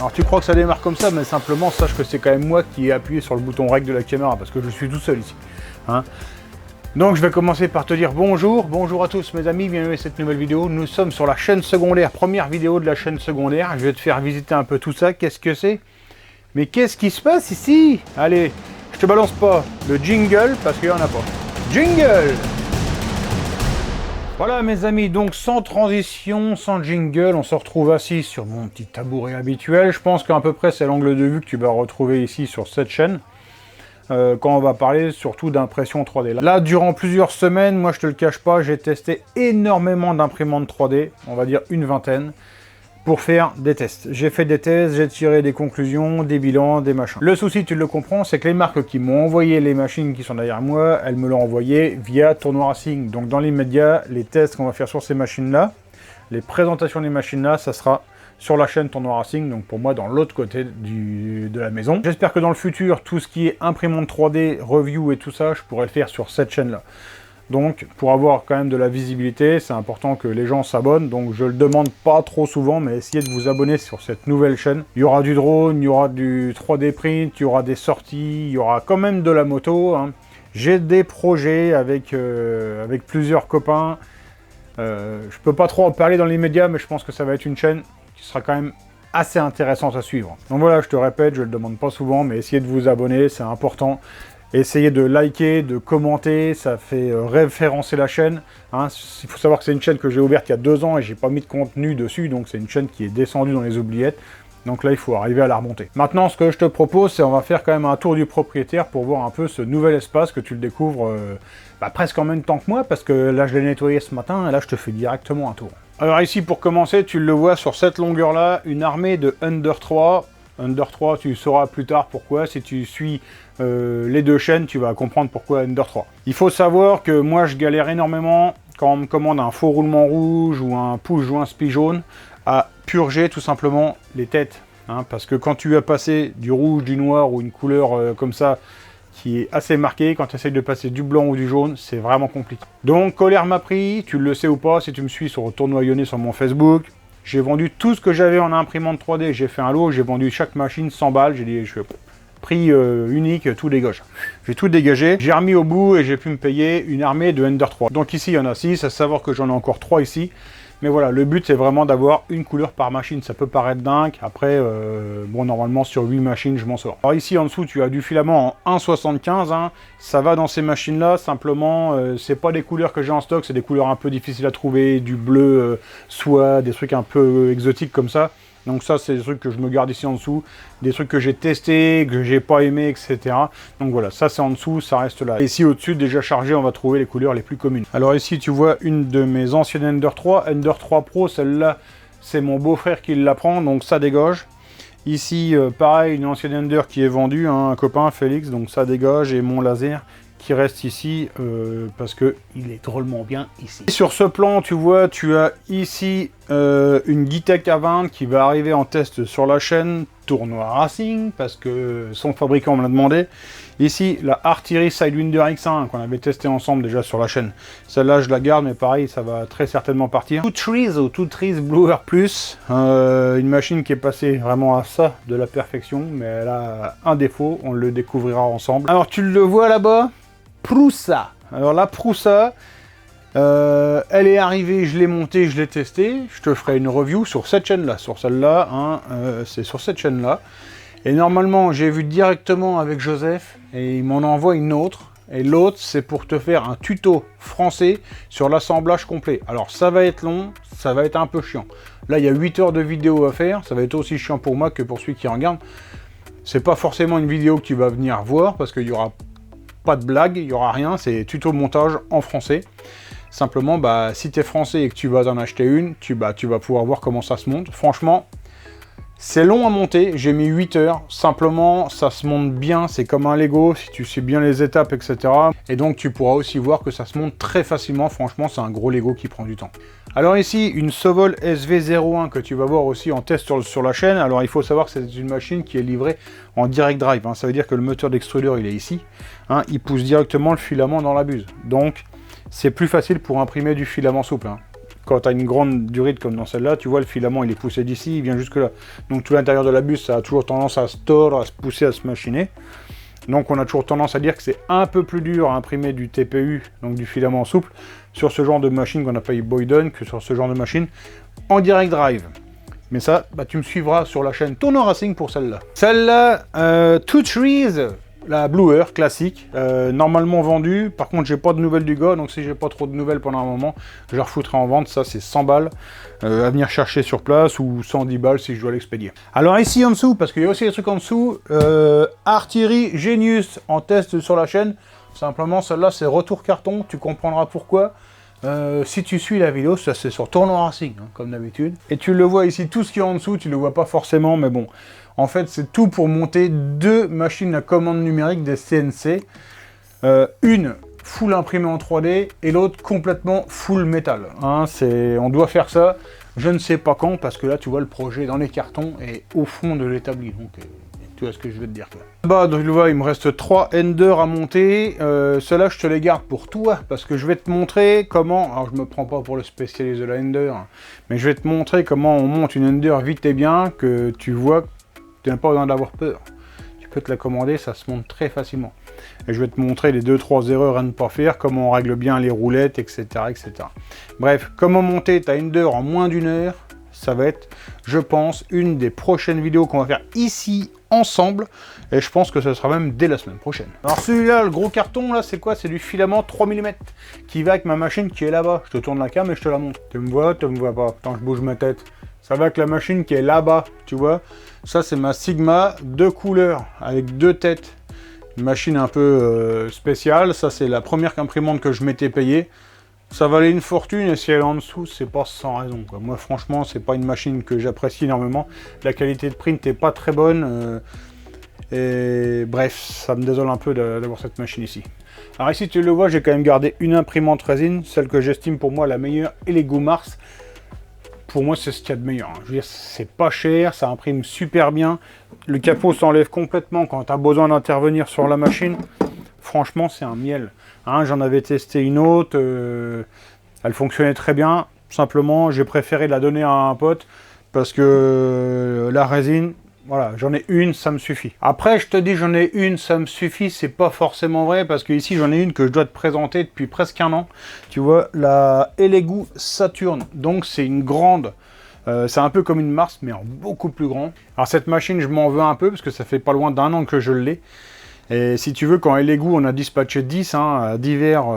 Alors tu crois que ça démarre comme ça, mais simplement sache que c'est quand même moi qui ai appuyé sur le bouton rec de la caméra, parce que je suis tout seul ici. Hein. Donc je vais commencer par te dire bonjour à tous mes amis, bienvenue à cette nouvelle vidéo. Nous sommes sur la chaîne secondaire, première vidéo de la chaîne secondaire. Je vais te faire visiter un peu tout ça, qu'est-ce que c'est? Mais qu'est-ce qui se passe ici? Allez, je te balance pas le jingle, parce qu'il n'y en a pas. Jingle! Voilà mes amis, donc sans transition, sans jingle, on se retrouve assis sur mon petit tabouret habituel. Je pense qu'à peu près c'est l'angle de vue que tu vas retrouver ici sur cette chaîne. Quand on va parler surtout d'impression 3D. Là, durant plusieurs semaines, moi je te le cache pas, j'ai testé énormément d'imprimantes 3D, on va dire une vingtaine, pour faire des tests. J'ai fait des tests, j'ai tiré des conclusions, des bilans, des machins. Le souci, tu le comprends, c'est que les marques qui m'ont envoyé les machines qui sont derrière moi, elles me l'ont envoyé via Tournoi Racing. Donc dans l'immédiat, les tests qu'on va faire sur ces machines-là, les présentations des machines-là, ça sera sur la chaîne Tournoi Racing, donc pour moi dans l'autre côté de la maison. J'espère que dans le futur, tout ce qui est imprimante 3D, review et tout ça, je pourrai le faire sur cette chaîne-là. Donc, pour avoir quand même de la visibilité, c'est important que les gens s'abonnent. Donc, je le demande pas trop souvent, mais essayez de vous abonner sur cette nouvelle chaîne. Il y aura du drone, il y aura du 3D print, il y aura des sorties, il y aura quand même de la moto. Hein. J'ai des projets avec plusieurs copains. Je peux pas trop en parler dans les médias, mais je pense que ça va être une chaîne qui sera quand même assez intéressante à suivre. Donc voilà, je te répète, je le demande pas souvent, mais essayez de vous abonner, c'est important. Essayez de liker, de commenter, ça fait référencer la chaîne. Hein. Il faut savoir que c'est une chaîne que j'ai ouverte il y a 2 ans et j'ai pas mis de contenu dessus, donc c'est une chaîne qui est descendue dans les oubliettes. Donc là, il faut arriver à la remonter. Maintenant, ce que je te propose, c'est on va faire quand même un tour du propriétaire pour voir un peu ce nouvel espace que tu le découvres presque en même temps que moi, parce que là, je l'ai nettoyé ce matin et là, je te fais directement un tour. Alors ici, pour commencer, tu le vois sur cette longueur-là, une armée de Under 3. Under 3, tu sauras plus tard pourquoi. Si tu suis les 2 chaînes, tu vas comprendre pourquoi Under 3. Il faut savoir que moi, je galère énormément quand on me commande un faux roulement rouge ou un push joint spi jaune à purger tout simplement les têtes. Hein, parce que quand tu vas passer du rouge, du noir ou une couleur comme ça, qui est assez marquée, quand tu essayes de passer du blanc ou du jaune, c'est vraiment compliqué. Donc, colère m'a pris, tu le sais ou pas, si tu me suis sur Tournoi Lyonnais sur mon Facebook. J'ai vendu tout ce que j'avais en imprimante 3D, j'ai fait un lot, j'ai vendu chaque machine 100 balles, j'ai dit, prix unique, tout dégage. J'ai tout dégagé, j'ai remis au bout et j'ai pu me payer une armée de Under 3. Donc ici, il y en a 6, à savoir que j'en ai encore 3 ici. Mais voilà, le but, c'est vraiment d'avoir une couleur par machine. Ça peut paraître dingue. Après, bon, normalement, sur 8 machines, je m'en sors. Alors ici, en dessous, tu as du filament en 1,75. Hein. Ça va dans ces machines-là. Simplement, c'est pas des couleurs que j'ai en stock. C'est des couleurs un peu difficiles à trouver. Du bleu, soie, des trucs un peu exotiques comme ça. Donc ça, c'est des trucs que je me garde ici en dessous. Des trucs que j'ai testés, que j'ai pas aimé, etc. Donc voilà, ça c'est en dessous, ça reste là. Et ici au-dessus, déjà chargé, on va trouver les couleurs les plus communes. Alors ici, tu vois une de mes anciennes Ender 3. Ender 3 Pro, celle-là, c'est mon beau-frère qui la prend, donc ça dégage. Ici, pareil, une ancienne Ender qui est vendue, hein, un copain, Félix, donc ça dégage. Et mon laser qui reste ici parce que il est drôlement bien ici. Et sur ce plan, tu vois, tu as ici une Gitech A20 qui va arriver en test sur la chaîne Tournoi Racing parce que son fabricant me l'a demandé. Ici, la Artillery Sidewinder X1 qu'on avait testé ensemble déjà sur la chaîne. Celle-là, je la garde, mais pareil, ça va très certainement partir. Two Trees Blower Plus, une machine qui est passée vraiment à ça de la perfection, mais elle a un défaut, on le découvrira ensemble. Alors, tu le vois là-bas, Prusa. Alors la Prusa, elle est arrivée, je l'ai montée, je l'ai testée. Je te ferai une review sur cette chaîne-là, sur celle-là. Hein, c'est sur cette chaîne-là. Et normalement, j'ai vu directement avec Joseph et il m'en envoie une autre. Et l'autre, c'est pour te faire un tuto français sur l'assemblage complet. Alors ça va être long, ça va être un peu chiant. Là, il y a 8 heures de vidéo à faire. Ça va être aussi chiant pour moi que pour celui qui regarde. C'est pas forcément une vidéo que tu vas venir voir parce qu'il y aura pas de blague, il n'y aura rien, c'est tuto montage en français. Simplement, si tu es français et que tu vas en acheter une, tu vas pouvoir voir comment ça se monte. Franchement, c'est long à monter, j'ai mis 8 heures. Simplement, ça se monte bien, c'est comme un Lego, si tu sais bien les étapes, etc. Et donc, tu pourras aussi voir que ça se monte très facilement. Franchement, c'est un gros Lego qui prend du temps. Alors ici, une Sovol SV01 que tu vas voir aussi en test sur la chaîne. Alors il faut savoir que c'est une machine qui est livrée en direct drive. Hein. Ça veut dire que le moteur d'extrudeur, il est ici. Hein. Il pousse directement le filament dans la buse. Donc, c'est plus facile pour imprimer du filament souple. Hein. Quand tu as une grande durite comme dans celle-là, tu vois, le filament, il est poussé d'ici, il vient jusque là. Donc tout l'intérieur de la buse, ça a toujours tendance à se tordre, à se pousser, à se machiner. Donc on a toujours tendance à dire que c'est un peu plus dur à imprimer du TPU, donc du filament souple, sur ce genre de machine qu'on appelle Boyden, que sur ce genre de machine en direct drive. Mais ça, bah, tu me suivras sur la chaîne Tournoi Racing pour celle-là. Celle-là, Two Trees, la Blue Earth classique, normalement vendue. Par contre, j'ai pas de nouvelles du gars, donc si j'ai pas trop de nouvelles pendant un moment, je la refouterai en vente. Ça, c'est 100 balles à venir chercher sur place, ou 110 balles si je dois l'expédier. Alors ici en dessous, parce qu'il y a aussi des trucs en dessous, Artillery Genius en test sur la chaîne. Simplement, celle-là, c'est retour carton, tu comprendras pourquoi. Si tu suis la vidéo, ça c'est sur Tournoi Racing, hein, comme d'habitude. Et tu le vois ici, tout ce qui est en dessous, tu le vois pas forcément, mais bon. En fait, c'est tout pour monter deux machines à commande numérique des CNC. Une full imprimée en 3D et l'autre complètement full métal. Hein, on doit faire ça, je ne sais pas quand, parce que là, tu vois, le projet dans les cartons est au fond de l'établi. Donc, tu vois ce que je veux te dire. Bah, donc, tu le vois, il me reste 3 Ender à monter. Ceux-là, je te les garde pour toi, parce que je vais te montrer comment... Alors, je me prends pas pour le spécialiste de la Ender, hein, mais je vais te montrer comment on monte une Ender vite et bien, que tu vois que tu n'as pas besoin d'avoir peur. Tu peux te la commander, ça se monte très facilement. Et je vais te montrer les 2-3 erreurs à ne pas faire, comment on règle bien les roulettes, etc. etc. Bref, comment monter ta Ender en moins d'une heure, ça va être, je pense, une des prochaines vidéos qu'on va faire ici, ensemble, et je pense que ce sera même dès la semaine prochaine. Alors celui-là, le gros carton, là, c'est quoi? C'est du filament 3 mm, qui va avec ma machine qui est là-bas. Je te tourne la cam et je te la montre. Tu me vois pas? Attends, je bouge ma tête. Ça va avec la machine qui est là-bas, tu vois. Ça, c'est ma Sigma, 2 couleurs, avec 2 têtes. Une machine un peu spéciale. Ça, c'est la première imprimante que je m'étais payée. Ça valait une fortune, et si elle est en dessous, c'est pas sans raison, quoi. Moi, franchement, c'est pas une machine que j'apprécie énormément. La qualité de print n'est pas très bonne. Et bref, ça me désole un peu d'avoir cette machine ici. Alors ici, tu le vois, j'ai quand même gardé une imprimante résine, celle que j'estime pour moi la meilleure, Elegoo Mars. Pour moi, c'est ce qu'il y a de meilleur. Je veux dire, c'est pas cher, ça imprime super bien. Le capot s'enlève complètement quand tu as besoin d'intervenir sur la machine. Franchement, c'est un miel. Hein, j'en avais testé une autre, elle fonctionnait très bien. Simplement, j'ai préféré la donner à un pote parce que la résine, voilà, j'en ai une, ça me suffit. Après, je te dis j'en ai une, ça me suffit, c'est pas forcément vrai parce que ici j'en ai une que je dois te présenter depuis presque un an. Tu vois, la Elegoo Saturn, donc c'est une grande. C'est un peu comme une Mars, mais en beaucoup plus grand. Alors cette machine, je m'en veux un peu parce que ça fait pas loin d'1 an que je l'ai. Et si tu veux, quand Elegoo, on a dispatché 10 à divers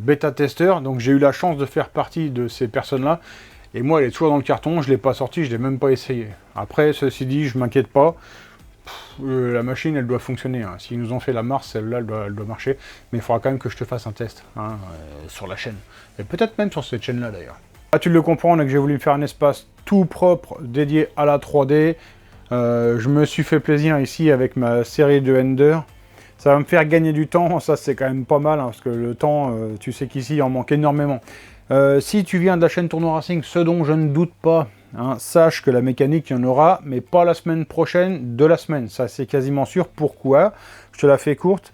bêta-testeurs, donc j'ai eu la chance de faire partie de ces personnes-là. Et moi, elle est toujours dans le carton, je ne l'ai pas sortie, je ne l'ai même pas essayé. Après, ceci dit, je ne m'inquiète pas. La machine, elle doit fonctionner. Hein. S'ils nous ont fait la Mars, celle-là, elle doit marcher. Mais il faudra quand même que je te fasse un test sur la chaîne. Et peut-être même sur cette chaîne-là, d'ailleurs. Là, tu le comprends, on a que j'ai voulu faire un espace tout propre, dédié à la 3D. Je me suis fait plaisir ici avec ma série de Ender. Ça va me faire gagner du temps, ça c'est quand même pas mal, hein, parce que le temps, tu sais qu'ici, il en manque énormément. Si tu viens de la chaîne Tournoi Racing, ce dont je ne doute pas, hein, sache que la mécanique, il y en aura, mais pas la semaine prochaine, de la semaine. Ça, c'est quasiment sûr. Pourquoi? Je te la fais courte.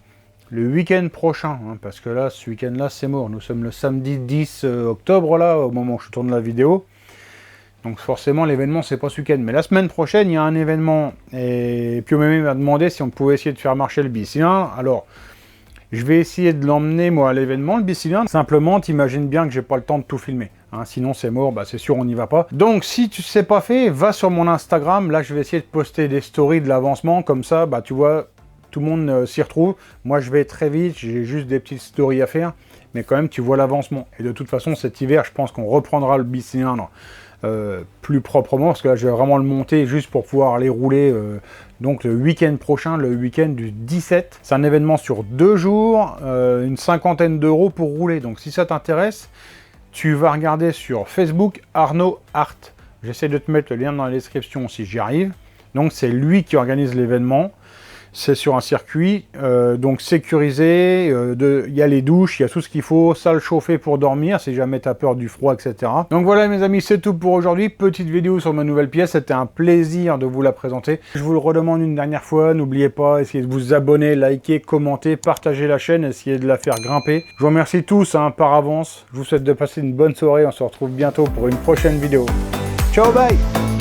Le week-end prochain, hein, parce que là, ce week-end-là, c'est mort. Nous sommes le samedi 10 octobre, là, au moment où je tourne la vidéo. Donc forcément, l'événement, c'est pas ce week-end. Mais la semaine prochaine, il y a un événement. Et puis, même m'a demandé si on pouvait essayer de faire marcher le bicylindre. Alors, je vais essayer de l'emmener, moi, à l'événement, le bicylindre. Simplement, t'imagines bien que j'ai pas le temps de tout filmer. Hein, sinon, c'est mort, bah, c'est sûr, on n'y va pas. Donc, si tu ne sais pas fait, va sur mon Instagram. Là, je vais essayer de poster des stories de l'avancement. Comme ça, bah, tu vois, tout le monde s'y retrouve. Moi, je vais très vite. J'ai juste des petites stories à faire. Mais quand même, tu vois l'avancement. Et de toute façon, cet hiver, je pense qu'on reprendra le bicylindre plus proprement, parce que là je vais vraiment le monter juste pour pouvoir les rouler donc le week-end prochain, le week-end du 17. C'est un événement sur 2 jours, une cinquantaine d'euros pour rouler. Donc si ça t'intéresse, tu vas regarder sur Facebook Arnaud Art. J'essaie de te mettre le lien dans la description si j'y arrive. Donc c'est lui qui organise l'événement. C'est sur un circuit, donc sécurisé, il y a les douches, il y a tout ce qu'il faut, salle chauffée pour dormir, si jamais tu as peur du froid, etc. Donc voilà mes amis, c'est tout pour aujourd'hui. Petite vidéo sur ma nouvelle pièce, c'était un plaisir de vous la présenter. Je vous le redemande une dernière fois, n'oubliez pas, essayez de vous abonner, liker, commenter, partager la chaîne, essayez de la faire grimper. Je vous remercie tous par avance, je vous souhaite de passer une bonne soirée, on se retrouve bientôt pour une prochaine vidéo. Ciao, bye!